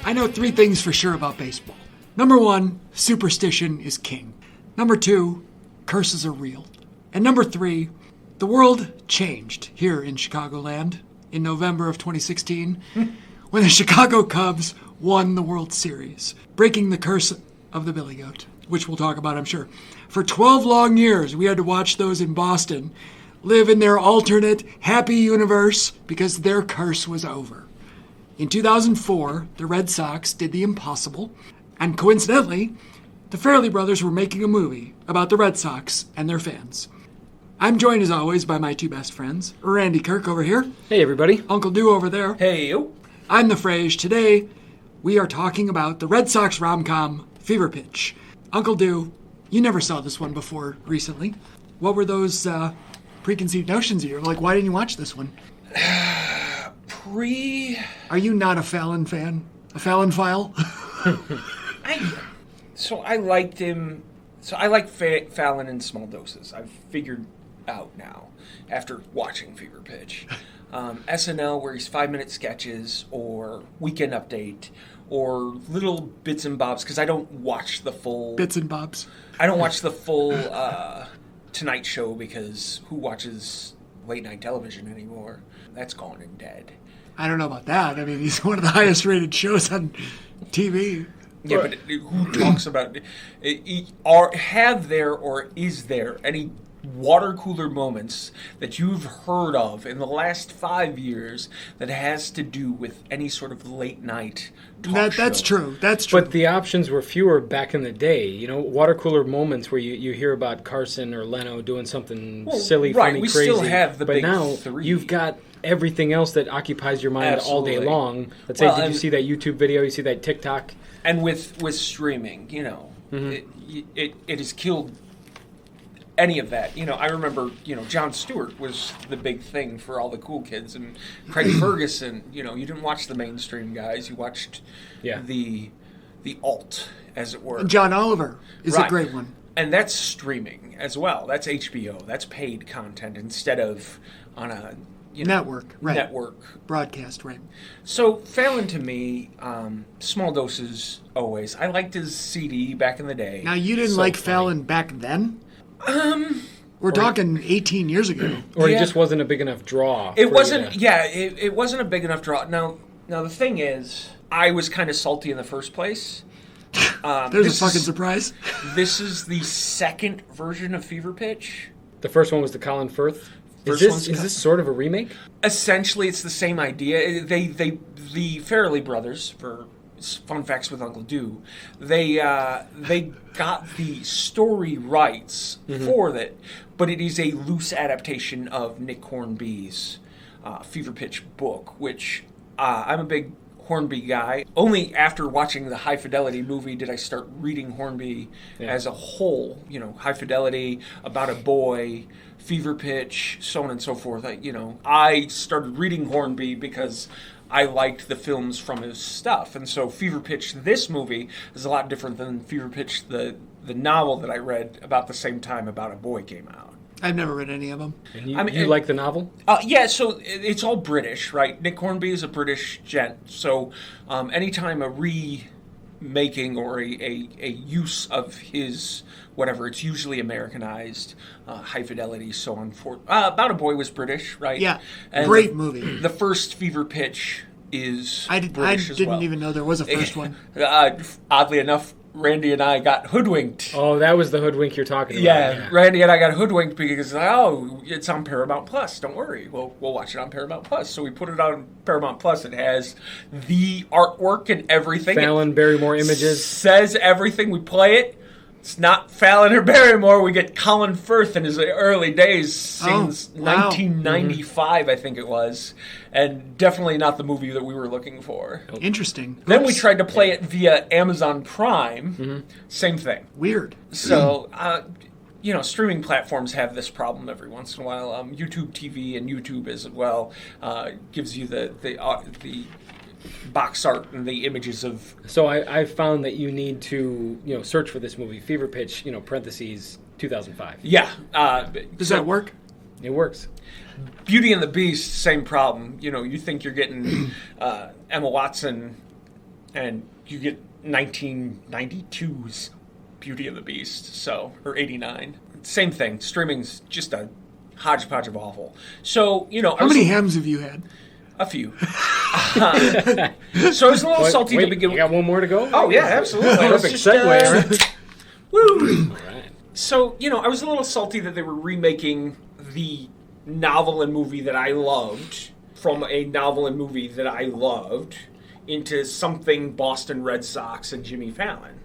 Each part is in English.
I know 3 things for sure about baseball. Number 1, superstition is king. Number 2, curses are real. And number 3, the world changed here in Chicagoland in November of 2016 when the Chicago Cubs won the World Series, breaking the curse of the Billy Goat, which we'll talk about, I'm sure. For 12 long years, we had to watch those in Boston live in their alternate happy universe because their curse was over. In 2004, the Red Sox did the impossible, and coincidentally, the Farrelly brothers were making a movie about the Red Sox and their fans. I'm joined as always by my 2 best friends, Randy Kirk over here. Hey, everybody. Uncle Dew over there. Hey, yo. I'm the Frage. Today, we are talking about the Red Sox rom-com Fever Pitch. Uncle Dew, you never saw this one before recently. What were those preconceived notions of yours? Like, why didn't you watch this one? Are you not a Fallon fan? A Fallon file? I liked him. So I like Fallon in small doses. I've figured out now after watching Fever Pitch. SNL, where he's 5-minute sketches, or Weekend Update, or little bits and bobs, because I don't watch the full... Bits and bobs. I don't watch the full Tonight Show, because who watches late night television anymore? That's gone and dead. I don't know about that. I mean, he's one of the highest rated shows on TV. Yeah, but who talks about... Have there or is there any water cooler moments that you've heard of in the last 5 years that has to do with any sort of late night talk show? That's true. That's true. But the options were fewer back in the day. You know, water cooler moments where you hear about Carson or Leno doing something silly, funny, we crazy. Still have the but big now 3. you've got everything else that occupies your mind all day long. Let's say, did you see that YouTube video? You see that TikTok? And with streaming, you know, it has killed any of that. You know, I remember, Jon Stewart was the big thing for all the cool kids, and Craig Ferguson. You know, you didn't watch the mainstream guys; you watched the alt, as it were. John Oliver is a great one, and that's streaming as well. That's HBO. That's paid content instead of on a network, right? Network broadcast, right? So Fallon to me, small doses always. I liked his CD back in the day. Now you didn't like Fallon back then. We're talking 18 years ago. Or he just wasn't a big enough draw. It wasn't. It wasn't a big enough draw. Now the thing is, I was kind of salty in the first place. There's a fucking surprise. This is the second version of Fever Pitch. The first one was the Colin Firth. Is this sort of a remake? Essentially, it's the same idea. The Farrelly brothers, for fun facts with Uncle Dew, they got the story rights for it, but it is a loose adaptation of Nick Hornby's Fever Pitch book, which I'm a big Hornby guy. Only after watching the High Fidelity movie did I start reading Hornby as a whole. You know, High Fidelity, About a Boy, Fever Pitch, so on and so forth. I started reading Hornby because I liked the films from his stuff. And so Fever Pitch, this movie, is a lot different than Fever Pitch, the novel that I read about the same time About a Boy came out. I've never read any of them. And you like the novel? So it's all British, right? Nick Hornby is a British gent. So anytime a remaking or a use of his whatever, it's usually Americanized, High Fidelity, so on forth. About a Boy was British, right? Yeah, and great movie. The first Fever Pitch is British as well. I didn't even know there was a first one. Oddly enough, Randy and I got hoodwinked. Oh, that was the hoodwink you're talking about. Yeah, Randy and I got hoodwinked because, it's on Paramount Plus. Don't worry. We'll watch it on Paramount Plus. So we put it on Paramount Plus. It has the artwork and everything. Fallon Barrymore images. Says everything. We play it. It's not Fallon or Barrymore. We get Colin Firth in his early days, since 1995, I think it was. And definitely not the movie that we were looking for. Interesting. Then we tried to play it via Amazon Prime. Same thing. Weird. So, streaming platforms have this problem every once in a while. YouTube TV and YouTube as well gives you the box art and the images of... So I found that you need to, search for this movie, Fever Pitch, parentheses, 2005. Yeah. Does that work? It works. Beauty and the Beast, same problem. You think you're getting Emma Watson and you get 1992's Beauty and the Beast, so, or 89. Same thing. Streaming's just a hodgepodge of awful. So, How many hams have you had? A few. So I was a little salty to begin You with. got one more to go? Oh, yeah, absolutely. Perfect segue, right? Woo! All right. So, I was a little salty that they were remaking the novel and movie that I loved from a novel and movie that I loved into something Boston Red Sox and Jimmy Fallon.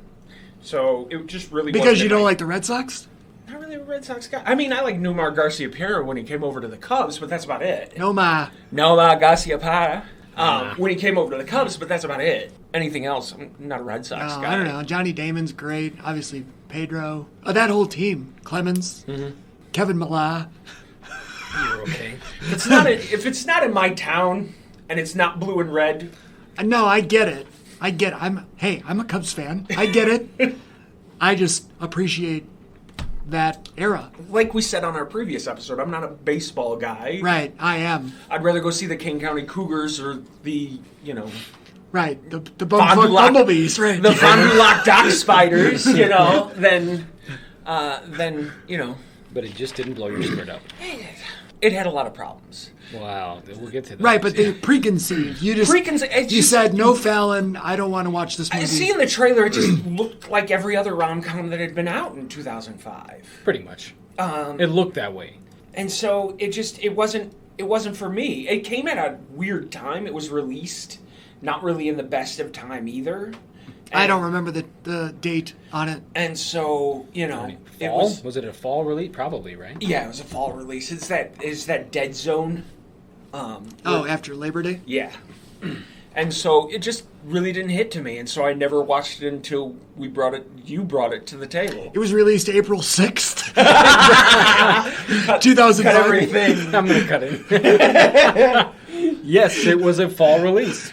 So it just really Because wasn't you don't my- like the Red Sox? Not really a Red Sox guy. I mean, I like Nomar Garciaparra when he came over to the Cubs, but that's about it. Nomar Garciaparra when he came over to the Cubs, but that's about it. Anything else, I'm not a Red Sox guy. I don't know. Johnny Damon's great. Obviously, Pedro. That whole team. Clemens. Kevin Millar. You're okay. If it's not in my town and it's not blue and red, No, I get it. I'm a Cubs fan. I get it. I just appreciate that era. like we said on our previous episode, I'm not a baseball guy. Right, I am. I'd rather go see the King County Cougars or the, Right, the Fond du Bumfuck Lac- Bumblebees, right. the Fond du Lac Dock Spiders, than. But it just didn't blow your skirt up. It had a lot of problems. Wow. We'll get to that. Right, but they preconceived. You said, no Fallon, I don't want to watch this movie. Seeing the trailer, it just looked like every other rom-com that had been out in 2005. Pretty much. It looked that way. And so it wasn't for me. It came at a weird time. It was released not really in the best of time either. I don't remember the date on it. And so, it Fall? was. Was it a fall release? Probably, right? Yeah, it was a fall release. It's that Dead Zone. After Labor Day? Yeah. And so it just really didn't hit to me, and so I never watched it until you brought it to the table. It was released April 6th, Cut 2005. everything. I'm going to cut it. Yes, it was a fall release.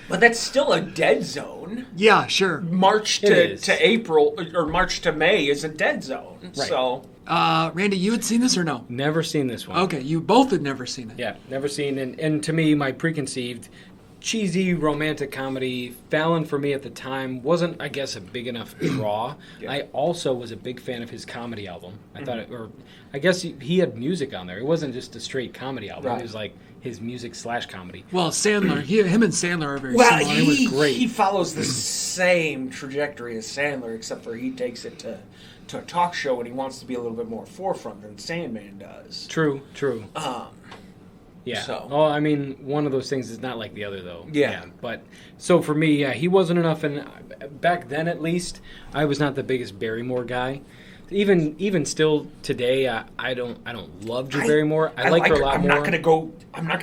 But that's still a dead zone. Yeah, sure. March It is. to April or March to May is a dead zone. Right. So Randy, you had seen this or no? Never seen this one. Okay, you both had never seen it. Yeah, never seen. And to me, my preconceived cheesy romantic comedy, Fallon for me at the time wasn't, I guess, a big enough draw. Yeah. I also was a big fan of his comedy album. I thought I guess he had music on there. It wasn't just a straight comedy album. Right. It was like his music / comedy. Well, Sandler, him and Sandler are very well, similar. it was great. he follows the same trajectory as Sandler, except for he takes it to a talk show and he wants to be a little bit more forefront than Sandman does. True. Yeah. So- Well, I mean, one of those things is not like the other, though. Yeah. But so for me, he wasn't enough, and back then at least, I was not the biggest Barrymore guy. Even still today, I don't love Drew Barrymore. I like her a lot I'm more. not gonna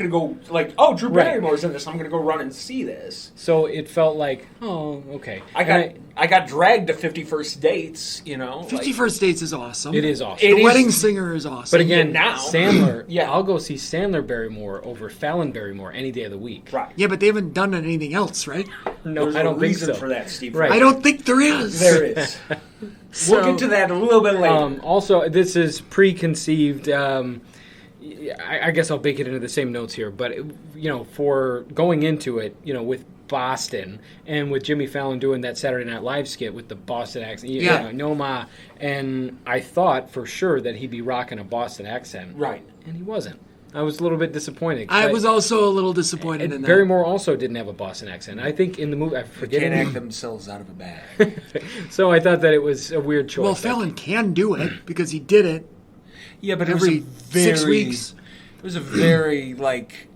go like, oh, Drew Right. Barrymore's in this. I'm gonna go run and see this. So it felt like, oh, okay. I got dragged to 51st Dates. 51st Dates is awesome. It is awesome. It The is- Wedding Singer is awesome. But again, now. Sandler. Yeah. I'll go see Sandler Barrymore over Fallon Barrymore any day of the week. Right. Yeah, but they haven't done anything else, right? No, There's I don't a think reason so. for that, Steve. Right. I don't think there is. There is. We'll get to that a little bit later. Also, this is preconceived. I guess I'll bake it into the same notes here, but for going into it, with Boston and with Jimmy Fallon doing that Saturday Night Live skit with the Boston accent, Yeah. Noma, and I thought for sure that he'd be rocking a Boston accent, Right. And he wasn't. I was a little bit disappointed. I was also a little disappointed in that. Barrymore also didn't have a Boston accent. I think in the movie, I forget. Can't act themselves out of a bag. So I thought that it was a weird choice. Well, Fallon can do it because he did it Yeah, but every it was a very, 6 weeks. It was a very like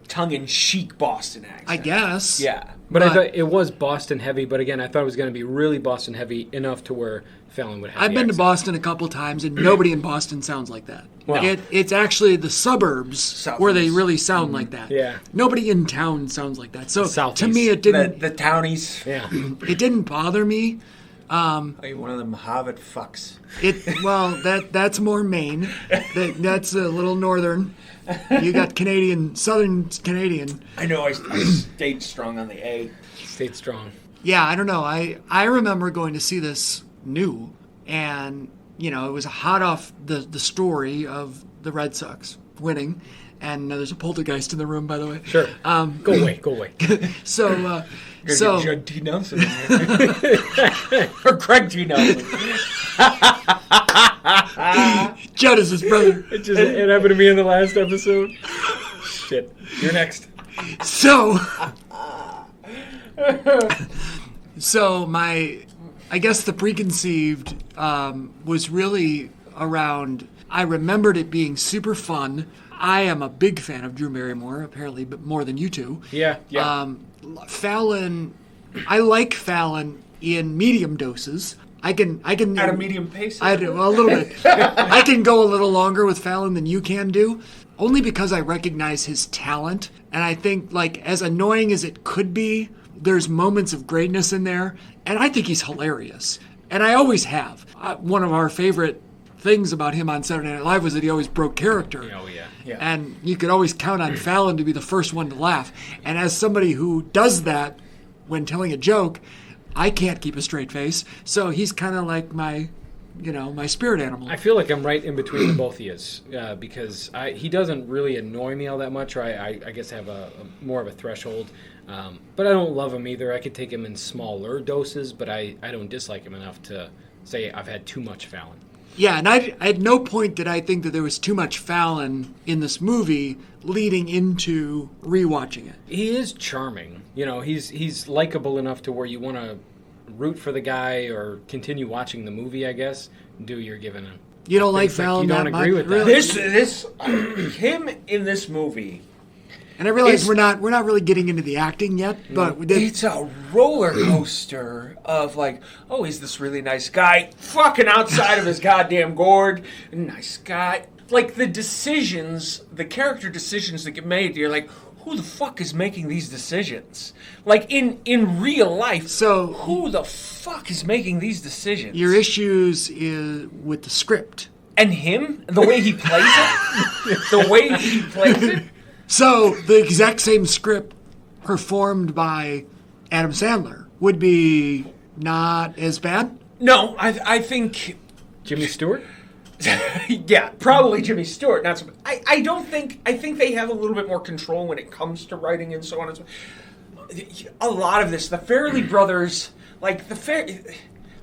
tongue-in-cheek Boston accent. I guess. Yeah. But I thought it was Boston heavy. But again, I thought it was going to be really Boston heavy enough to where Fallon would have. I've the been to accent. Boston a couple times, and nobody in Boston sounds like that. Wow. It's actually the suburbs where they really sound like that. Yeah. Nobody in town sounds like that. So Southeast. to me, it didn't. The townies. Yeah. It didn't bother me. Are you one of them Harvard fucks? That's more Maine. That's a little northern. You got Southern Canadian. I know. I stayed strong on the A. Stayed strong. Yeah, I don't know. I remember going to see this new, and it was hot off the story of the Red Sox winning, And there's a poltergeist in the room, by the way. Sure. Go away. So, Judd T. Nelson in here. Or Craig T. Nelson. Judd is his brother. It happened to me in the last episode. Shit. You're next. So I guess the preconceived was really around, I remembered it being super fun. I am a big fan of Drew Barrymore, apparently, but more than you two. Yeah. Fallon, I like Fallon in medium doses. I can At a medium pace? I do, a little bit. I can go a little longer with Fallon than you can do, only because I recognize his talent. And I think, like, as annoying as it could be, there's moments of greatness in there. And I think he's hilarious. And I always have. One of our favorite things about him on Saturday Night Live was that he always broke character. Oh, yeah. And you could always count on Fallon to be the first one to laugh. And as somebody who does that when telling a joke, I can't keep a straight face. So he's kind of like my spirit animal. I feel like I'm right in between the both of you because he doesn't really annoy me all that much, or I guess have a more of a threshold. But I don't love him either. I could take him in smaller doses, but I don't dislike him enough to say I've had too much Fallon. Yeah, and I at no point did I think that there was too much Fallon in this movie leading into rewatching it. He is charming. He's likable enough to where you want to root for the guy or continue watching the movie, I guess. You're giving him. You don't like Fallon you that don't much? agree with that. Really? Him in this movie. And I realize we're not really getting into the acting yet, but we did. It's a roller coaster of like, oh, he's this really nice guy, fucking outside of his goddamn gourd, nice guy. Like the character decisions that get made, you're like, who the fuck is making these decisions? Like in real life, So who the fuck is making these decisions? your issues is with the script. And him, the way he plays it, So the exact same script performed by Adam Sandler would be not as bad. No, I think. Jimmy Stewart? Yeah, probably Jimmy Stewart. Not so. I don't think. I think they have a little bit more control when it comes to writing and so on and so on. A lot of this, the Farrelly brothers, like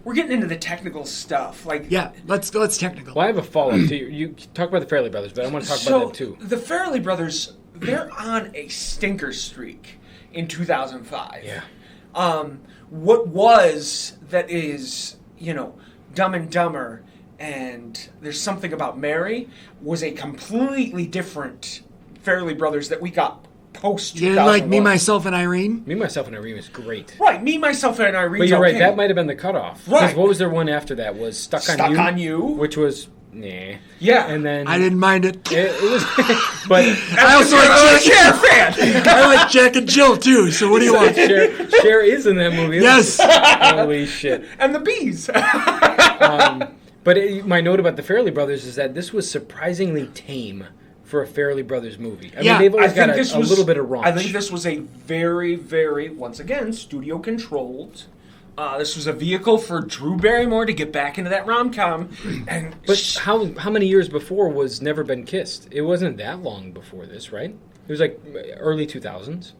we're getting into the technical stuff. Like, Yeah, let's technical. Well, I have a follow-up to you. You talk about the Farrelly brothers, but I want to talk about them too. The Farrelly brothers, they're on a stinker streak in 2005. Yeah. What was that is, Dumb and Dumber and There's Something About Mary was a completely different Farrelly brothers that we got post 2001. You didn't like Me, Myself, and Irene? Me, Myself, and Irene is great. Right, Me, Myself, and Irene. But you're right, that might have been the cutoff. Right. Because what was their one after that? Was Stuck on You? Which was, nah. Yeah. And then... I didn't mind it. It was... But... I also like Cher fan. I like Jack and Jill too. So what do you want? Cher is in that movie. Yes. Holy shit. And the bees. But my note about the Farrelly brothers is that this was surprisingly tame for a Farrelly brothers movie. I mean, they've always got a little bit of raunch. I think this was a very, very, once again, studio controlled. This was a vehicle for Drew Barrymore to get back into that rom-com. But how many years before was Never Been Kissed? It wasn't that long before this, right? It was like early 2000s.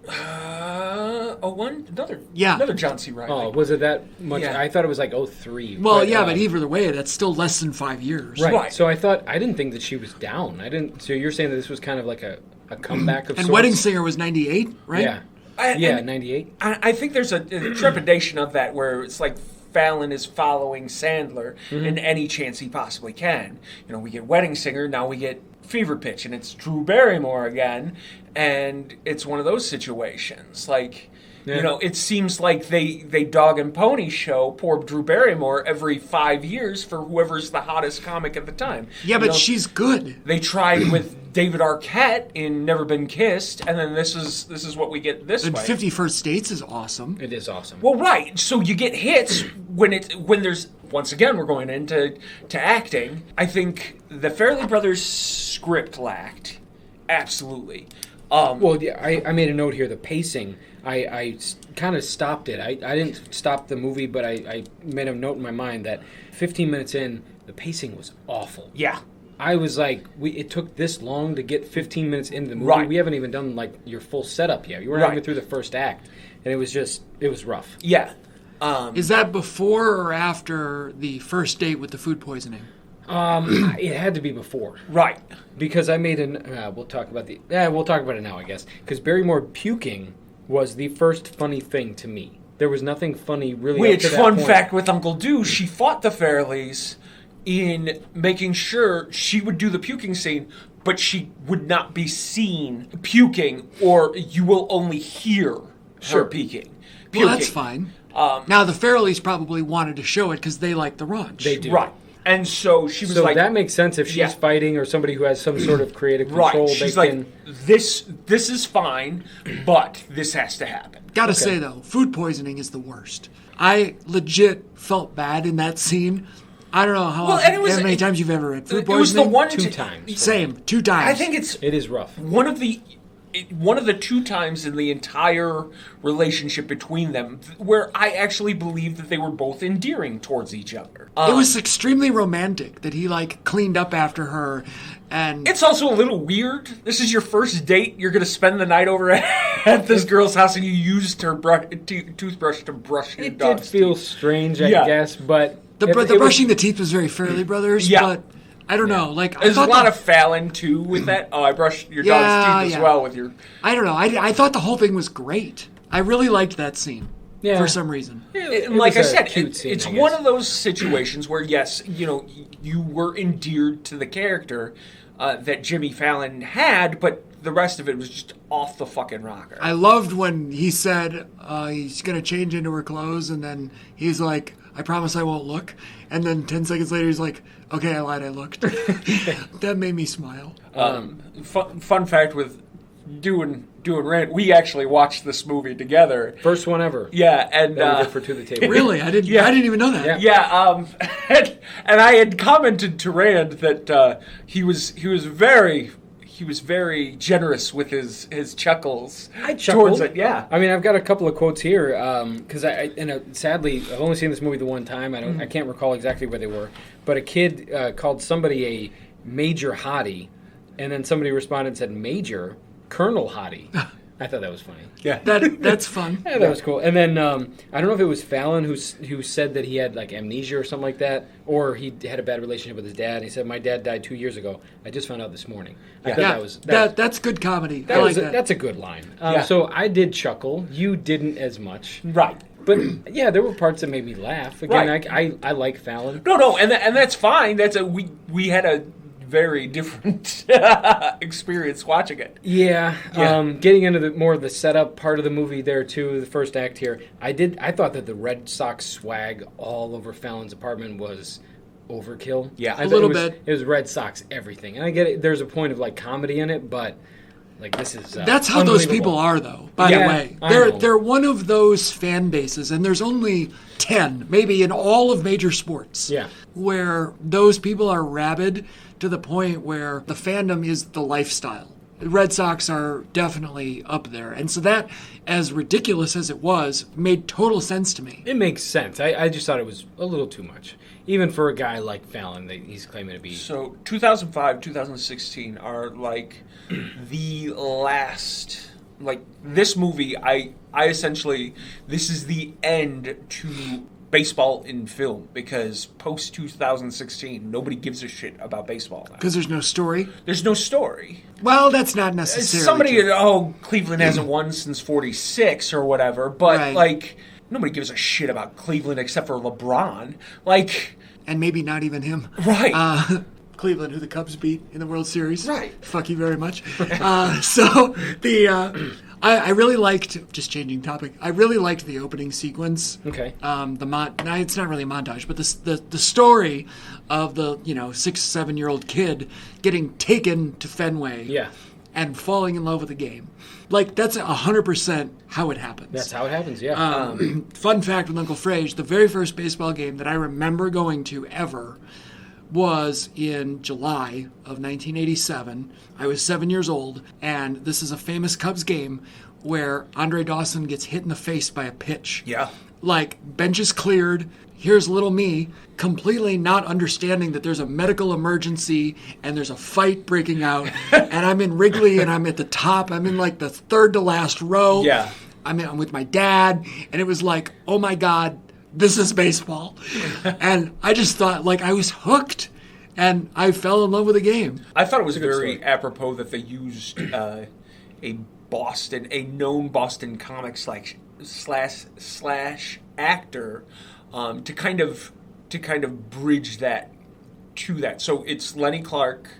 01? Yeah. Another John C. Reilly. Oh, was it that much? Yeah. I thought it was like 03. Well, yeah, but either way, that's still less than 5 years. Right. So I didn't think that she was down. So you're saying that this was kind of like a comeback of And sorts? Wedding Singer was 98, right? Yeah. 98. I think there's a trepidation of that where it's like Fallon is following Sandler in any chance he possibly can. We get Wedding Singer, now we get Fever Pitch, and it's Drew Barrymore again, and it's one of those situations. Like, it seems like they dog and pony show poor Drew Barrymore every 5 years for whoever's the hottest comic at the time. Yeah, but she's good. They tried with David Arquette in Never Been Kissed, and then this is what we get this And way. 50 First Dates is awesome. It is awesome. Well, right. So you get hits when there's, once again, we're going into acting. I think the Farrelly brothers script lacked. Absolutely. Well, yeah, I made a note here. The pacing, I kind of stopped it. I didn't stop the movie, but I made a note in my mind that 15 minutes in, the pacing was awful. Yeah. I was like, it took this long to get 15 minutes into the movie. Right. We haven't even done like your full setup yet. You weren't Right. even through the first act, and it was rough. Yeah. Is that before or after the first date with the food poisoning? It had to be before. Right. Because I made we'll talk about it now, I guess. Because Barrymore puking was the first funny thing to me. There was nothing funny really. Which, up to that fun point. fact with Uncle Do, she fought the Fairleys in making sure she would do the puking scene, but she would not be seen puking, or you will only hear her Sure. puking. Well, that's fine. Now, the Farrellys probably wanted to show it because they like the raunch. They do. Right. And so she was So like, that makes sense if she's Yeah. fighting or somebody who has some sort of creative control. right. She's they like, can. this is fine, but this has to happen. Gotta say, though, food poisoning is the worst. I legit felt bad in that scene. I don't know how many times you've ever had food It was the poisoning. one Two times. Same, 2 times. I think it's It is rough. one of the 2 times in the entire relationship between them where I actually believe that they were both endearing towards each other. It was extremely romantic that he, like, cleaned up after her, and... It's also a little weird. This is your first date. You're going to spend the night over at this girl's house, and you used her toothbrush to brush your It did dog's feel teeth. strange, I Yeah. guess, but The it was- brushing the teeth was very Fairley Brothers, Yeah. but I don't know. Like, I There's a thought lot the- of Fallon, too, with that. Oh, I brushed your Yeah, dog's teeth as yeah. well with your... I don't know. I thought the whole thing was great. I really liked that scene. Yeah. For some reason. It And like I was a said, cute scene, it's I one guess. of those situations where, yes, you were endeared to the character that Jimmy Fallon had, but the rest of it was just off the fucking rocker. I loved when he said he's going to change into her clothes, and then he's like, I promise I won't look. And then 10 seconds later, he's like, okay, I lied, I looked. That made me smile. Fun fact with doing Rand, we actually watched this movie together. First one ever. Yeah, and That we did for To the Table. Really? I didn't even know that. Yeah. and I had commented to Rand that he was very generous with his chuckles. I chuckled. towards it. Yeah. I mean, I've got a couple of quotes here because sadly, I've only seen this movie the one time. I can't recall exactly where they were. But a kid called somebody a major hottie, and then somebody responded and said, "Major Colonel Hottie." I thought that was funny. Yeah. That's fun. Yeah, that was cool. And then I don't know if it was Fallon who said that he had like amnesia or something like that, or he had a bad relationship with his dad. He said, "My dad died 2 years ago. I just found out this morning." I thought Yeah, that's good comedy. I like that. That's a good line. Yeah. So I did chuckle. You didn't as much. Right. But yeah, there were parts that made me laugh. Again, Right. I like Fallon. No, and that's fine. We had a very different experience watching it. Yeah, Yeah. getting into more of the setup part of the movie there too, the first act here. I thought that the Red Sox swag all over Fallon's apartment was overkill. Yeah. I A thought little it was, bit. It was Red Sox everything, and I get it. There's a point of like comedy in it, but like this is That's how those people unbelievable. are, though. By Yeah, the way, I know. they're one of those fan bases, and there's only 10, maybe in all of major sports. Yeah. Where those people are rabid to the point where the fandom is the lifestyle. The Red Sox are definitely up there, and so that, as ridiculous as it was, made total sense to me. It makes sense. I just thought it was a little too much, even for a guy like Fallon that he's claiming to be. So 2005, 2016 are like the last. Like this movie, I essentially this is the end to baseball in film because post 2016 nobody gives a shit about baseball now. Because there's no story. There's no story. Well, that's not necessarily Somebody, true. Cleveland hasn't won since '46 or whatever, but Right. like nobody gives a shit about Cleveland except for LeBron. Like, And maybe not even him. right? Cleveland, who the Cubs beat in the World Series. Right. Fuck you very much. So I really liked, just changing topic, I really liked the opening sequence. Okay. It's not really a montage, but the story of the 6-7-year-old kid getting taken to Fenway. Yeah. And falling in love with the game. Like, that's 100% how it happens. That's how it happens. Yeah. Fun fact with Uncle Frage, the very first baseball game that I remember going to ever was in July of 1987. I was 7 years old, and this is a famous Cubs game where Andre Dawson gets hit in the face by a pitch. Yeah. Like, bench is cleared. Here's little me, completely not understanding that there's a medical emergency and there's a fight breaking out. And I'm in Wrigley and I'm at the top. I'm in like the third to last row. Yeah. I'm with my dad. And it was like, oh my God, this is baseball. And I just thought, like, I was hooked. And I fell in love with the game. I thought it was very apropos that they used a known Boston comic slash actor to kind of bridge that to that. So it's Lenny Clark,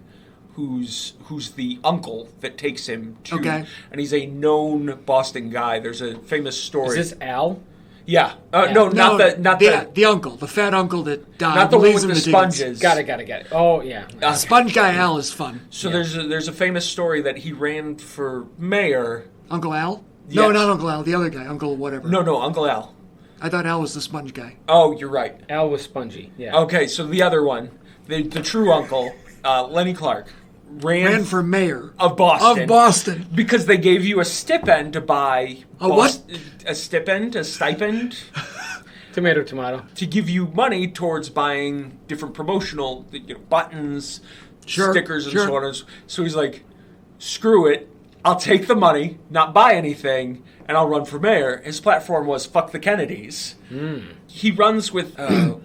who's the uncle that takes him to, Okay. and he's a known Boston guy. There's a famous story. Is this Al? Yeah. Yeah. No, not the uncle, the fat uncle that died. not the one leaves with him the tickets. sponges. Got it. Oh, yeah. Sponge guy Al is fun. So there's a famous story that he ran for mayor. Uncle Al? No, Yes. not Uncle Al. The other guy, Uncle whatever. No, Uncle Al. I thought Al was the sponge guy. Oh, you're right. Al was spongy. Yeah. Okay, so the other one, the true uncle, Lenny Clark, ran For mayor of Boston. Of Boston. Because they gave you a stipend to buy what? A stipend Tomato. to give you money towards buying different promotional buttons, Sure, stickers, and sure. so on. So he's like, "Screw it, I'll take the money, not buy anything, and I'll run for mayor." His platform was "Fuck the Kennedys." He runs with.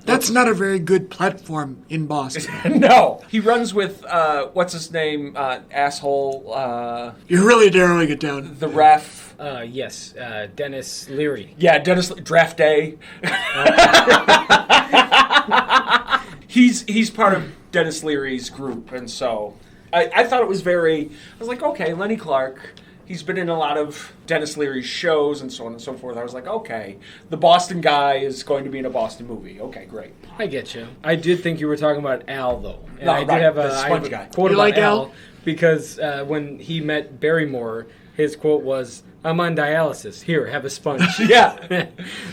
That's not a very good platform in Boston. No, he runs with what's his name, asshole, You're really narrowing it down. the ref. Yes. Dennis Leary. Yeah, Dennis Draft Day. He's part of Dennis Leary's group, and so I thought it was I was like, okay, Lenny Clark. He's been in a lot of Dennis Leary's shows and so on and so forth. I was like, okay, the Boston guy is going to be in a Boston movie. Okay, great. I get you. I did think you were talking about Al, though. And No, I did right, have the a sponge guy. quote You about like Al? because when he met Barrymore, his quote was, "I'm on dialysis. Here, have a sponge." Yeah.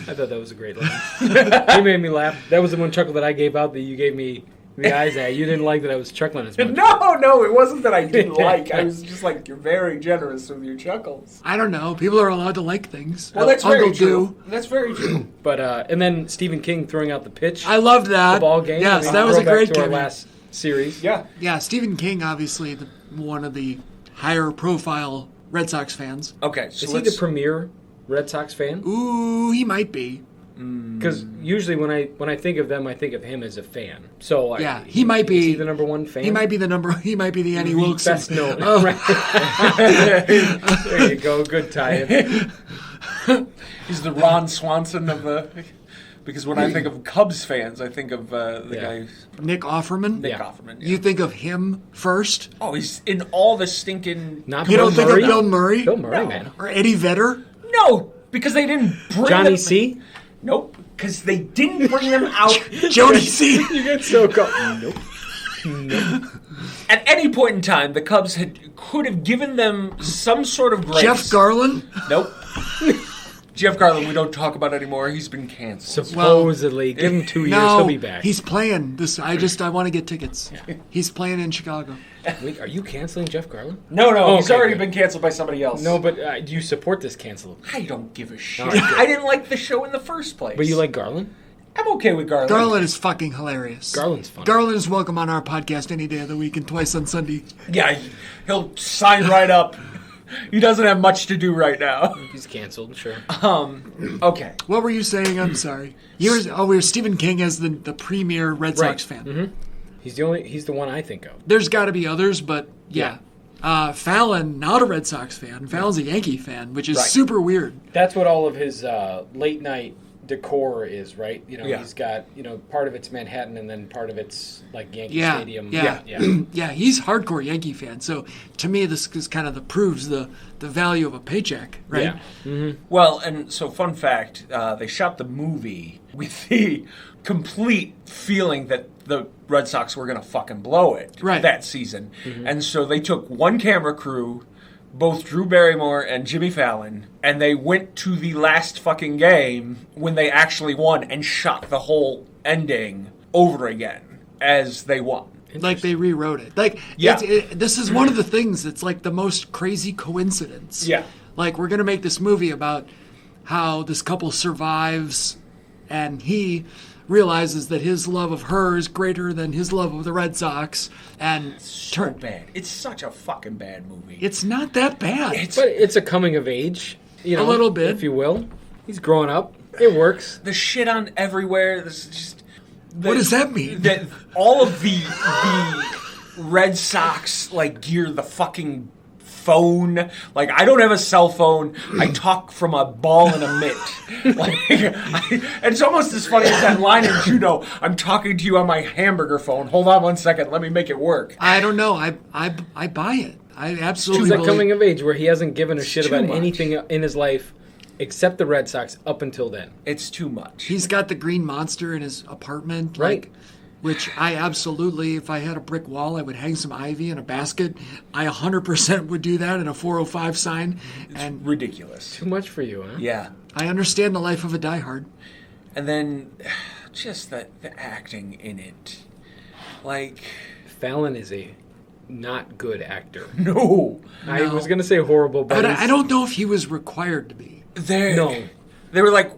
I thought that was a great line. He made me laugh. That was the one chuckle that I gave out that you gave me the eyes at. You didn't like that I was chuckling as much. No, it wasn't that I didn't like. I was just like, you're very generous with your chuckles. I don't know. People are allowed to like things. Well, that's Uncle very true. Do. That's very true. But and then Stephen King throwing out the pitch, I loved that. the ball game. Yes, I mean, that was a throwback great to our cameo. last series. Yeah. Yeah, Stephen King, obviously one of the higher profile Red Sox fans. Okay, so Is he the premier Red Sox fan? Ooh, he might be. Because usually when I think of them, I think of him as a fan. So Yeah, he might be Is he the number one fan? He might be the Annie Wilkes. Best known. Oh. There you go. Good tie-in. He's the Ron Swanson of the. Because when I think of Cubs fans, I think of the Yeah. guy Nick Offerman. Nick Yeah. Offerman. Yeah. You think of him first? Oh, he's in all the stinking. Not You Bill don't think Murray? of Bill Murray? Bill Murray, No. man. Or Eddie Vedder? No, because they didn't bring Johnny them. C. Nope, because they didn't bring them out. Jody C. You get so caught. Nope. At any point in time, the Cubs could have given them some sort of grace. Jeff Garland? Nope. Jeff Garland, we don't talk about anymore. He's been canceled. Supposedly, give him 2 years, No, he'll be back. he's playing. I want to get tickets. He's playing in Chicago. Wait, are you canceling Jeff Garland? No, he's Okay, already good. been canceled by somebody else. No, but do you support this cancel? I don't give a shit. All right, good. I didn't like the show in the first place. But you like Garland? I'm okay with Garland. Garland is fucking hilarious. Garland's fun. Garland is welcome on our podcast any day of the week and twice on Sunday. Yeah, he'll sign right up. He doesn't have much to do right now. He's canceled, sure. Okay. What were you saying? I'm sorry. We're Stephen King as the premier Red Sox fan. Mm-hmm. He's the one I think of. There's got to be others, but yeah. Fallon, not a Red Sox fan. Fallon's a Yankee fan, which is Right. super weird. That's what all of his late night decor is, right? You know, Yeah. he's got, part of it's Manhattan and then part of it's like Yankee Yeah, Stadium. yeah. Yeah. Yeah, he's hardcore Yankee fan. So to me, this is kind of proves the value of a paycheck, right? Yeah. Well, and so fun fact, they shot the movie with the complete feeling that the Red Sox were going to fucking blow it Right. that season. And so they took one camera crew, both Drew Barrymore and Jimmy Fallon, and they went to the last fucking game when they actually won and shot the whole ending over again as they won. Like they rewrote it. Like Yeah. this is one of the things that's like the most crazy coincidence. Yeah. Like, we're going to make this movie about how this couple survives, and he realizes that his love of her is greater than his love of the Red Sox. And So bad. It's such a fucking bad movie. it's not that bad. But it's a coming of age, you know, A little bit. if you will. He's growing up. It works. The shit on everywhere. This is just. What does that mean? That all of the Red Sox like gear, the fucking phone. Like, I don't have a cell phone. I talk from a ball and a mitt. Like, it's almost as funny as that line in Judo. I'm talking to you on my hamburger phone. Hold on 1 second. Let me make it work. I don't know. I buy it. I absolutely It's that believe coming of age where he hasn't given a shit too about much. anything in his life except the Red Sox up until then. It's too much. He's got the green monster in his apartment, Right. like, which I absolutely, if I had a brick wall, I would hang some ivy in a basket. I 100% would do that in a 405 sign. And Ridiculous. Too much for you, huh? Yeah. I understand the life of a diehard. And then just the acting in it. Like, Fallon is a not good actor. no. I was going to say horrible, but But he's- I don't know if he was required to be. No. They were like,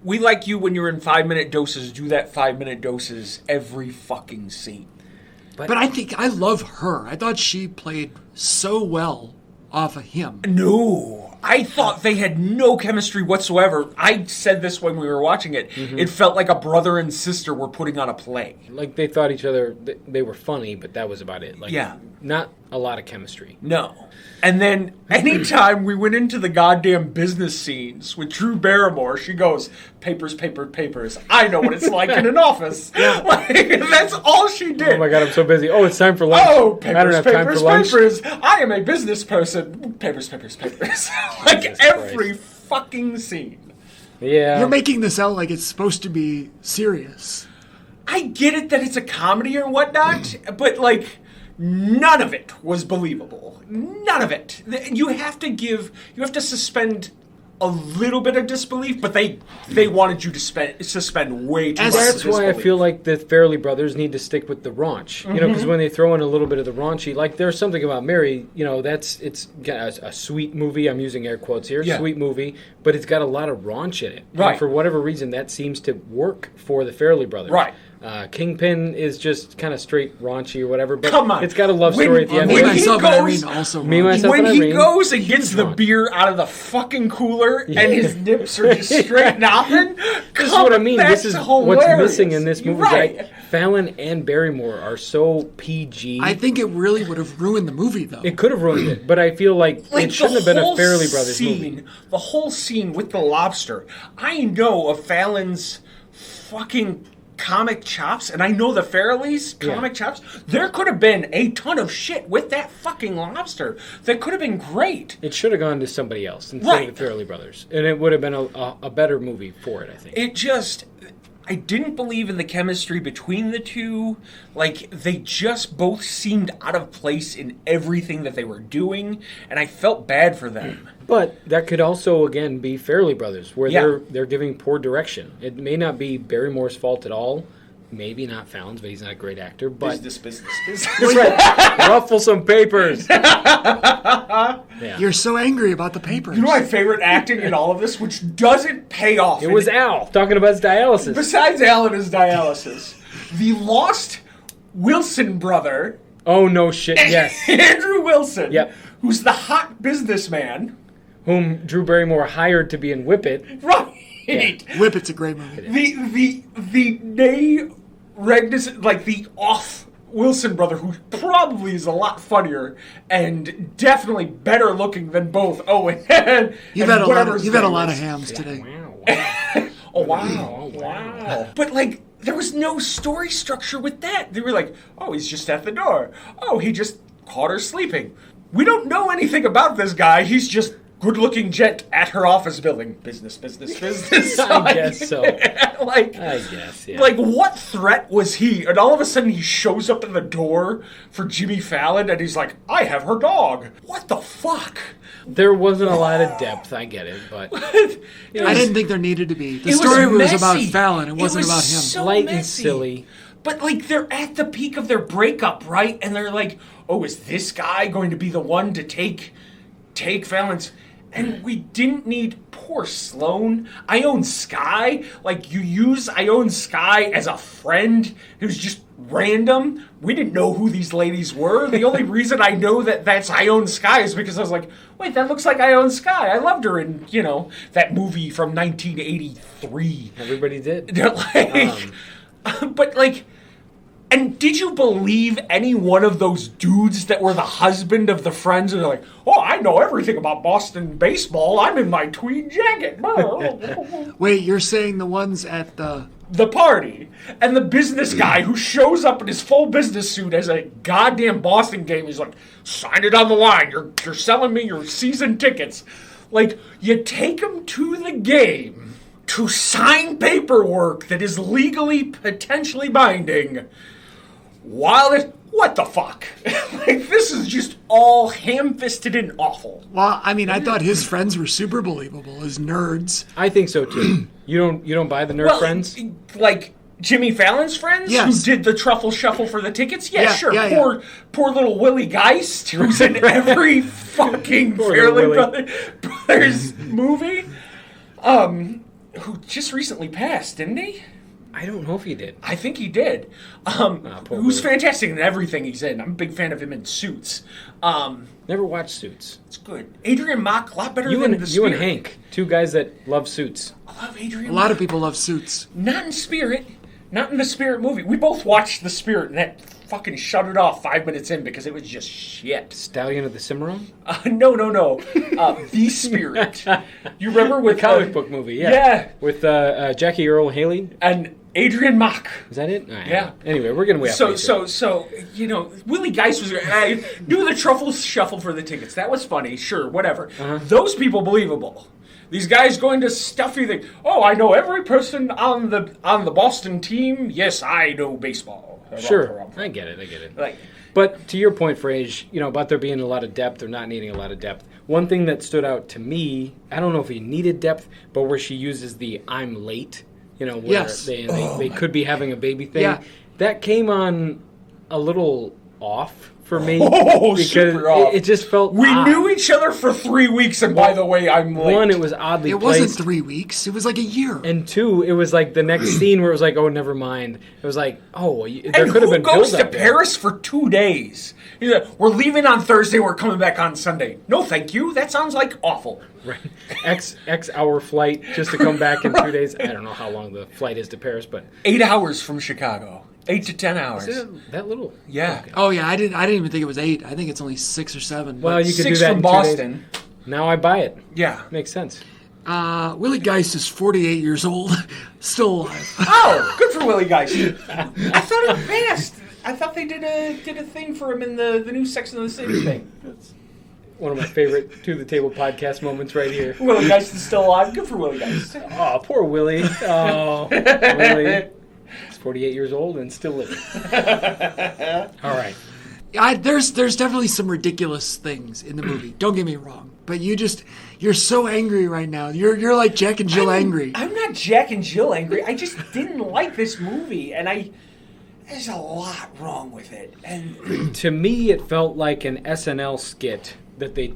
we like you when you're in 5-minute doses. Do that 5-minute doses every fucking scene. But I think I love her. I thought she played so well off of him. No. I thought they had no chemistry whatsoever. I said this when we were watching it. Mm-hmm. It felt like a brother and sister were putting on a play. Like they thought each other, they were funny, but that was about it. Like, Yeah. not a lot of chemistry. No. And then anytime we went into the goddamn business scenes with Drew Barrymore, she goes, papers, papers. I know what it's like in an office. Like, that's all she did. Oh my god, I'm so busy. Oh, it's time for lunch. Oh, I don't papers, have time papers, for lunch. papers. I am a business person. Papers. Like Jesus every Christ. fucking scene. Yeah. You're making this out like it's supposed to be serious. I get it that it's a comedy or whatnot, but like none of it was believable. None of it. You have to suspend a little bit of disbelief, but they wanted you to suspend way too much. That's of why I disbelief. feel like the Farrelly brothers need to stick with the raunch. You know, because when they throw in a little bit of the raunchy, like there's something about Mary, you know, it's got a sweet movie. I'm using air quotes here, Yeah. sweet movie, but it's got a lot of raunch in it. Right. And for whatever reason, that seems to work for the Farrelly brothers. Right. Kingpin is just kind of straight raunchy or whatever, but Come on. it's got a love When- story at the end. Me, when of it. he myself, and goes- Irene also. Me, wrong. myself, when and he Irene, goes and gets the drunk. beer out of the fucking cooler and his nips are just straight nothing, This is what I mean. This is what's missing in this movie. Right. Right? Fallon and Barrymore are so PG. I think it really would have ruined the movie, though. It could have ruined it, but I feel like it shouldn't have been a Farrelly Brothers movie. The whole scene with the lobster. I know of Fallon's fucking comic chops, and I know the Farrellys' comic chops. There could have been a ton of shit with that fucking lobster that could have been great. It should have gone to somebody else instead Right. of the Farrelly Brothers, and it would have been a better movie for it. I think. It just, I didn't believe in the chemistry between the two. Like, they just both seemed out of place in everything that they were doing, and I felt bad for them. But that could also again be Farrelly Brothers, where Yeah. they're giving poor direction. It may not be Barrymore's fault at all. Maybe not Fallon's, but he's not a great actor. But Business. that's right. Ruffle some papers. Yeah. You're so angry about the papers. You know my favorite acting in all of this, which doesn't pay off. It was Al talking about his dialysis. Besides Alan and his dialysis, the lost Wilson brother, Oh no shit! Yes, Andrew Wilson, Yep. who's the hot businessman, whom Drew Barrymore hired to be in Whip It. right? Whip, it's a great movie. The Nay Regnis, like the off Wilson brother, who probably is a lot funnier and definitely better looking than both Owen and You've had a lot whatever of, his you've had a name lot of is. hams today. Wow. Oh wow. But like, there was no story structure with that. They were like, oh, he's just at the door. Oh, he just caught her sleeping. We don't know anything about this guy. He's just good-looking gent at her office building. Business. I guess so. Like, I guess, yeah. like, what threat was he? And all of a sudden, he shows up at the door for Jimmy Fallon, and he's like, I have her dog. What the fuck? There wasn't a lot of depth. I get it, but I didn't think there needed to be. The It story was messy. about Fallon. It wasn't was about him. so light and messy. silly. But like, they're at the peak of their breakup, right? And they're like, "Oh, is this guy going to be the one to take Fallon's?" And we didn't need poor Sloane. I own Sky. Like, you use I own Sky as a friend who's just random. We didn't know who these ladies were. The only reason I know that that's I own Sky is because I was like, wait, that looks like I own Sky. I loved her in, that movie from 1983. Everybody did. But, like... And did you believe any one of those dudes that were the husband of the friends and they're like, oh, I know everything about Boston baseball. I'm in my tweed jacket. Wait, you're saying the ones at the party. And the business guy who shows up in his full business suit as a goddamn Boston game, he's like, sign it on the line. You're selling me your season tickets. Like, you take him to the game to sign paperwork that is legally potentially binding. What the fuck? Like, this is just all ham-fisted and awful. Well, I mean, I thought his friends were super believable as nerds. I think so too. You don't buy the nerd friends? Like Jimmy Fallon's friends, yes, who did the truffle shuffle for the tickets? Yeah, sure. Yeah. Poor little Willie Geist, who's in every fucking Fairley Brothers movie. Who just recently passed, didn't he? I don't know if he did. I think he did. Who's fantastic in everything he's in. I'm a big fan of him in Suits. Never watched Suits. It's good. Adrian Mock, a lot better than The Spirit. You and Hank, two guys that love Suits. I love Adrian A lot of people love Suits. Not in Spirit. Not in the Spirit movie. We both watched The Spirit, and that fucking shut it off 5 minutes in because it was just shit. Stallion of the Cimarron? No. The Spirit. You remember with the comic book movie? Yeah. Yeah. With Jackie Earle Haley and Adrian Mock. Is that it? Yeah. Anyway, we're getting way off. So Willie Geist was do the truffle shuffle for the tickets. That was funny. Sure, whatever. Those people believable. These guys going to stuffy thing. Oh, I know every person on the Boston team. Yes, I know baseball. Sure, I get it. But to your point, Frage, about there being a lot of depth or not needing a lot of depth. One thing that stood out to me, I don't know if he needed depth, but where she uses the "I'm late," where yes, they could be having a baby thing. Yeah. That came on a little off for me because super off. It just felt we odd. knew each other for 3 weeks, and by the way, I'm late. One, it was oddly It placed. wasn't 3 weeks. It was like a year. And two, it was like the next scene where it was like, oh, never mind. It was like, oh, there could have been build goes to there. Paris for 2 days? We're leaving on Thursday. We're coming back on Sunday. No, thank you. That sounds like awful. Right. X hour flight just to come back in 2 days. I don't know how long the flight is to Paris, but 8 hours from Chicago. 8 to 10 hours. Is it that little? Yeah. Okay. Oh yeah, I didn't even think it was 8. I think it's only 6 or 7. Well, you could 6 do that from in Boston. 2 days. Now I buy it. Yeah. Makes sense. Willie Geist is 48 years old, still alive. Oh, good for Willie Geist. I thought it passed. I thought they did a thing for him in the new Sex and the City thing. One of my favorite To the Table podcast moments right here. Willie Geist is still alive. Good for Willie Geist. Oh, poor Willie. Oh, Willie. He's 48 years old and still living. All right. There's definitely some ridiculous things in the movie. Don't get me wrong, but you're so angry right now. You're like Jack and Jill angry. I'm not Jack and Jill angry. I just didn't like this movie, and there's a lot wrong with it. And to me, it felt like an SNL skit that they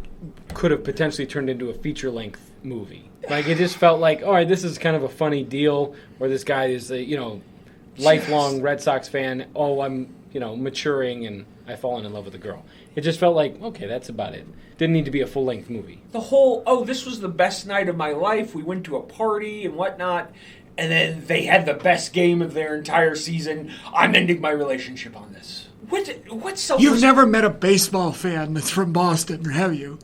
could have potentially turned into a feature-length movie. Like, it just felt like, all right, this is kind of a funny deal where this guy is a, lifelong Red Sox fan. Oh, I'm, maturing and I've fallen in love with a girl. It just felt like, okay, that's about it. Didn't need to be a full-length movie. The whole, this was the best night of my life. We went to a party and whatnot. And then they had the best game of their entire season. I'm ending my relationship on this. What's so... You've never met a baseball fan that's from Boston, have you?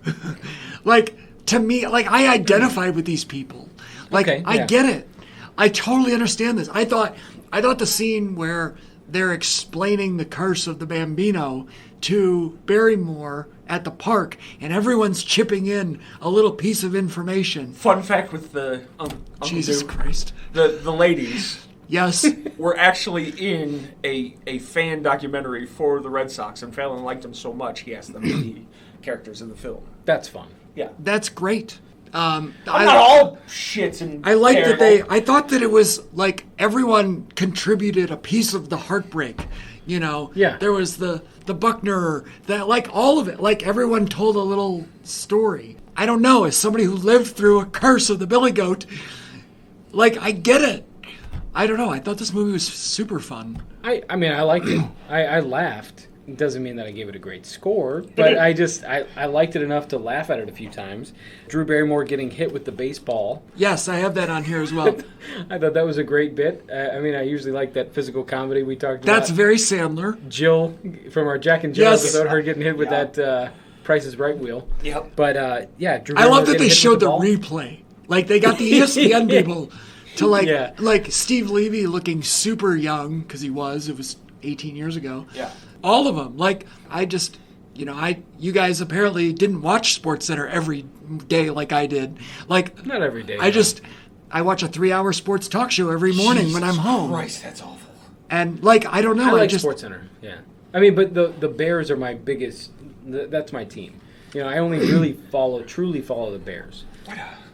To me, I identify with these people. Okay, I get it. I totally understand this. I thought the scene where they're explaining the curse of the Bambino to Barrymore at the park, and everyone's chipping in a little piece of information. Fun fact with the Uncle Jesus Duke, Christ. The ladies... Yes. Were actually in a fan documentary for the Red Sox, and Fallon liked them so much he asked them to be characters in the film. That's fun. Yeah. That's great. I'm not all shits and I like terrible. that I thought that it was like everyone contributed a piece of the heartbreak. Yeah. There was the Buckner, that all of it. Like everyone told a little story. I don't know, as somebody who lived through a curse of the Billy Goat, like, I get it. I don't know. I thought this movie was super fun. I mean, I liked it. I laughed. It doesn't mean that I gave it a great score, but I liked it enough to laugh at it a few times. Drew Barrymore getting hit with the baseball. Yes, I have that on here as well. I thought that was a great bit. I mean, I usually like that physical comedy we talked about. That's very Sandler. Jill, from our Jack and Jill Yes. episode, her getting hit with that Price is Right wheel. Yep. But, yeah, Drew I Barrymore love that getting they hit showed with the ball. replay. Like, they got the ESPN people to, Yeah. like Steve Levy looking super young, because he was. It was 18 years ago. Yeah. All of them. Like, I just, you guys apparently didn't watch SportsCenter every day like I did. Like, Not every day. I watch a 3-hour sports talk show every morning when I'm home. Christ, that's awful. And, like, I don't know. I like SportsCenter, yeah. I mean, but the Bears are my biggest, that's my team. I only really truly follow the Bears.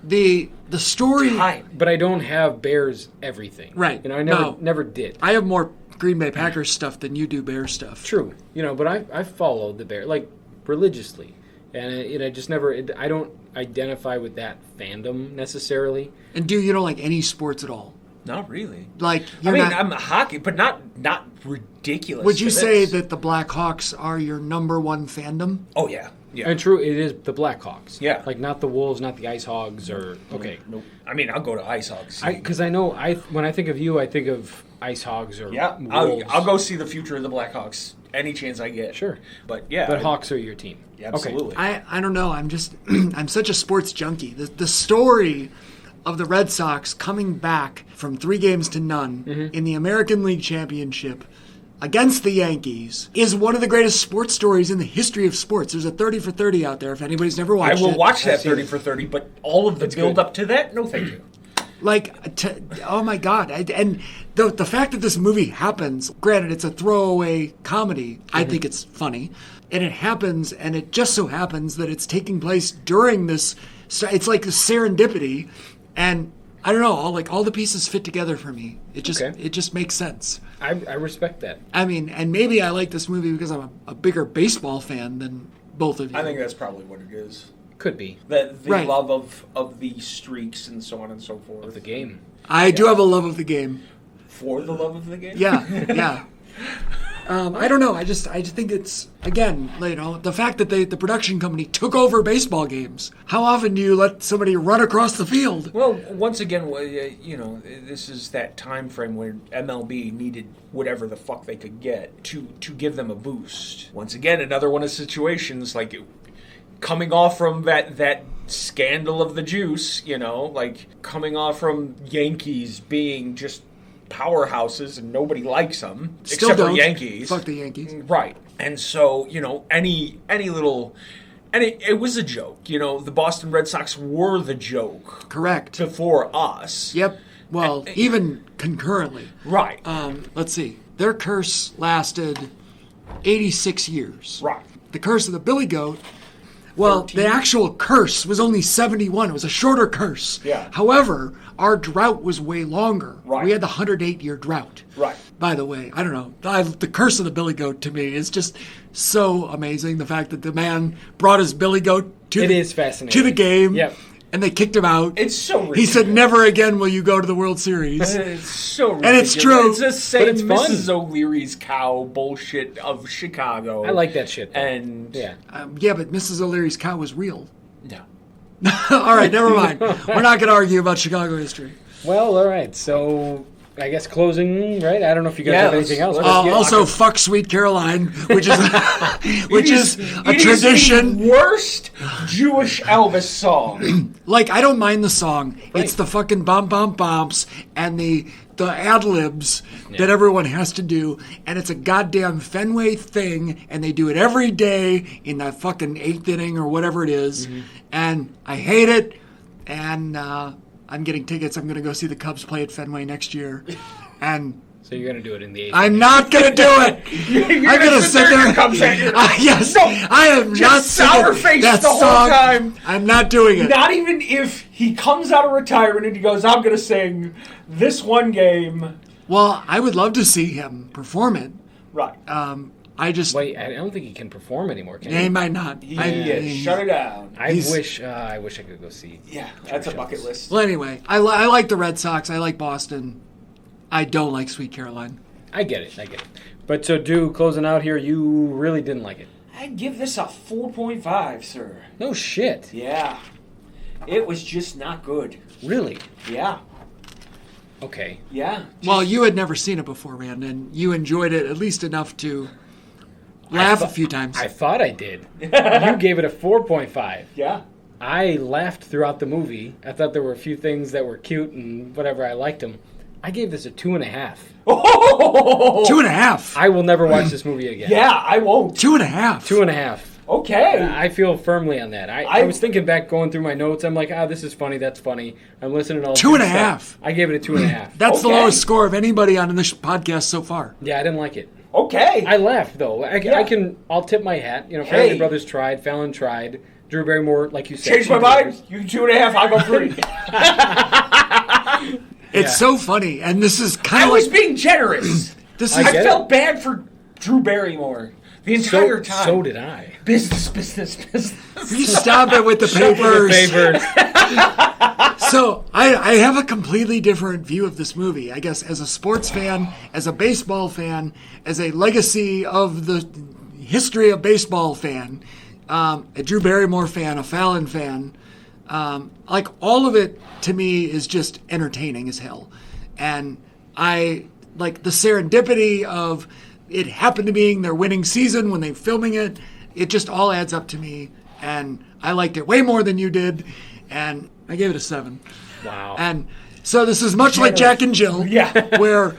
The story. Time. But I don't have Bears everything. Right. I never did. I have more Green Bay Packers stuff than you do Bears stuff. True. But I followed the Bears, like, religiously. And I just never, I don't identify with that fandom necessarily. And you don't like any sports at all? Not really. Like, I'm hockey, but not ridiculous. Would you to say this. that the Blackhawks are your number one fandom? Oh yeah, yeah. And true, it is the Blackhawks. Yeah. Like, not the Wolves, not the Ice Hogs, or, okay. Nope. I mean, I'll go to Ice Hogs. Because I know, when I think of you, I think of Ice Hogs or Yeah, Wolves. I'll go see the future of the Blackhawks any chance I get. Sure. But yeah, But Hawks are your team. Yeah, absolutely. I don't know. I'm just I'm such a sports junkie. The story of the Red Sox coming back from 3 games to none in the American League Championship against the Yankees is one of the greatest sports stories in the history of sports. There's a 30 for 30 out there if anybody's never I watched it. will watch that seen 30 it. for 30, but all of the build good. up to that, no thank you. Oh my God. And the fact that this movie happens, granted, it's a throwaway comedy. I think it's funny. And it happens, and it just so happens that it's taking place during this. It's like a serendipity. And I don't know, all the pieces fit together for me. It just makes sense. I respect that. I mean, and maybe I like this movie because I'm a bigger baseball fan than both of you. I think that's probably what it is. Could be. That the Right. love of the streaks and so on and so forth. The game. I do have a love of the game. For the love of the game? Yeah, yeah. I don't know. I just think it's, again, the fact that the production company took over baseball games. How often do you let somebody run across the field? Well, once again, this is that time frame where MLB needed whatever the fuck they could get to give them a boost. Once again, another one of situations like coming off from that scandal of the juice, like coming off from Yankees being just powerhouses and nobody likes them Still except don't. for Yankees. Fuck the Yankees. Right. And so, any little... And it was a joke. The Boston Red Sox were the joke Correct. before us. Yep. Well, even concurrently. Right. Let's see. Their curse lasted 86 years. Right. The curse of the Billy Goat, well, 13? the actual curse was only 71. It was a shorter curse. Yeah. However, our drought was way longer. Right. We had the 108-year drought. Right. By the way, I don't know. The curse of the Billy Goat to me is just so amazing. The fact that the man brought his Billy Goat It is fascinating. to the game. Yep. And they kicked him out. It's so ridiculous. He said, "Never again will you go to the World Series." It's so ridiculous. And it's true, It's the same but it's fun. Mrs. O'Leary's cow bullshit of Chicago. I like that shit. Though. And... Yeah. Yeah, but Mrs. O'Leary's cow was real. No. All right, never mind. We're not going to argue about Chicago history. Well, all right. So I guess closing, right? I don't know if you guys have anything else. let's but yeah. Also, fuck Sweet Caroline, which is which is a It is tradition. the worst Jewish Elvis song. Like, I don't mind the song. It's the fucking bomb bombs and the ad libs that everyone has to do, and it's a goddamn Fenway thing, and they do it every day in that fucking 8th inning or whatever it is, and I hate it. And I'm getting tickets. I'm going to go see the Cubs play at Fenway next year, and So you're gonna do it in the 8th. I'm not going to do it. I'm going to sit there. Comes at you. Yes, No, I am not sour singing face that the whole song. time. I'm not doing it. Not even if he comes out of retirement and he goes, I'm going to sing this one game. Well, I would love to see him perform it. Right. I just Wait, I don't think he can perform anymore, can he he? might not. Shut it down. I he's- wish I could go see. Yeah, that's a bucket list. Well, anyway, I like the Red Sox. I like Boston. I don't like Sweet Caroline. I get it. But so, closing out here, you really didn't like it. I'd give this a 4.5, sir. No shit. Yeah. It was just not good. Really? Yeah. Okay. Yeah. Well, you had never seen it before, Rand, and you enjoyed it at least enough to laugh a few times. I thought I did. You gave it a 4.5. Yeah. I laughed throughout the movie. I thought there were a few things that were cute and whatever. I liked them. I gave this a 2.5. Oh! 2.5. I will never watch this movie again. Yeah, I won't. 2.5. 2.5. Okay. I feel firmly on that. I was thinking back, going through my notes. I'm like, this is funny. That's funny. I'm listening to all 2.5. I gave it a 2.5. That's the Okay. lowest score of anybody on this podcast so far. Yeah, I didn't like it. Okay. I laughed though. I'll tip my hat. You know, Family Hey. Brothers tried, Fallon tried, Drew Barrymore, like you said. Change my mind. You 2.5, I go 3. It's so funny, and this is kind I of was like being generous. this I is get it. felt bad for Drew Barrymore the entire time. So did I. Business. you stop it with the papers. Favors. So I have a completely different view of this movie. I guess as a sports fan, as a baseball fan, as a legacy of the history of baseball fan, a Drew Barrymore fan, a Fallon fan, like all of it to me is just entertaining as hell. And I like the serendipity of it happened to being their winning season when they're filming it. It just all adds up to me. And I liked it way more than you did. And I gave it a 7. Wow. And so this is much like Jack and Jill, Yeah. where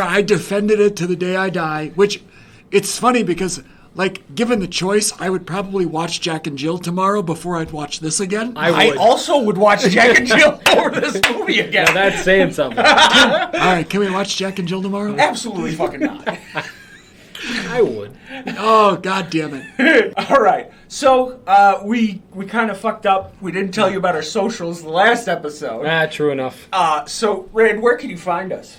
I defended it to the day I die. Which it's funny because, like, given the choice, I would probably watch Jack and Jill tomorrow before I'd watch this again. I would. also would watch Jack and Jill for this movie again. Now that's saying something. All right, can we watch Jack and Jill tomorrow? Absolutely fucking not. I would. Oh, God damn it! All right. So we kind of fucked up. We didn't tell you about our socials the last episode. True enough. So Rand, where can you find us?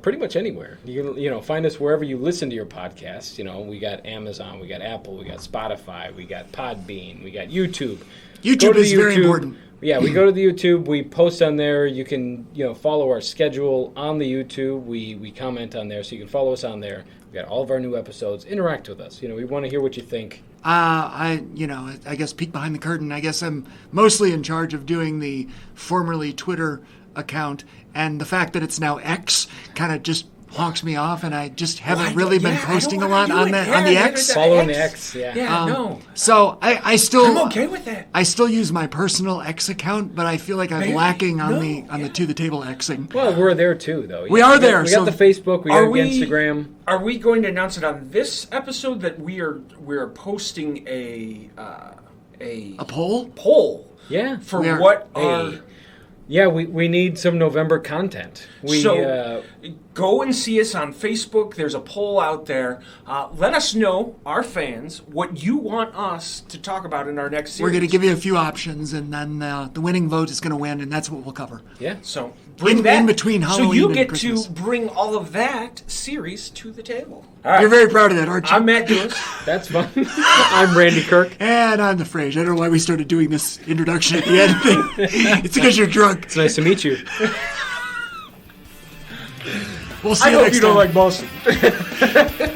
Pretty much anywhere. You can, find us wherever you listen to your podcasts. We got Amazon, we got Apple, we got Spotify, we got Podbean, we got YouTube. YouTube Go to is the very YouTube. important. Yeah, we go to the YouTube. We post on there. You can, follow our schedule on the YouTube. We comment on there, so you can follow us on there. We got all of our new episodes. Interact with us. We want to hear what you think. I guess peek behind the curtain. I guess I'm mostly in charge of doing the formerly Twitter account, and the fact that it's now X kind of just honks me off, and I just haven't really been posting a lot on that on the X. Following the X, yeah. Yeah, no. So I still I'm okay with that. I still use my personal X account, but I feel like I'm Maybe. lacking on No, the to the table Xing. Well, we're there too, though. We are there, We got so- the Facebook. We got Are the we- Instagram. Are we going to announce it on this episode that we're posting a Poll? poll Yeah. for We are- what Hey. are Yeah, we need some November content. So go and see us on Facebook. There's a poll out there. Let us know, our fans, what you want us to talk about in our next series. We're going to give you a few options, and then the winning vote is going to win, and that's what we'll cover. yeah. So bring In- that in between So Halloween you and get Christmas. to bring all of that series to the table. All right. You're very proud of that, aren't you? I'm Matt Dewis. That's fun. I'm Randy Kirk. And I'm the Frage. I don't know why we started doing this introduction at the end thing. It's because you're drunk. It's nice to meet you. We'll see I you hope next you time. don't like Boston.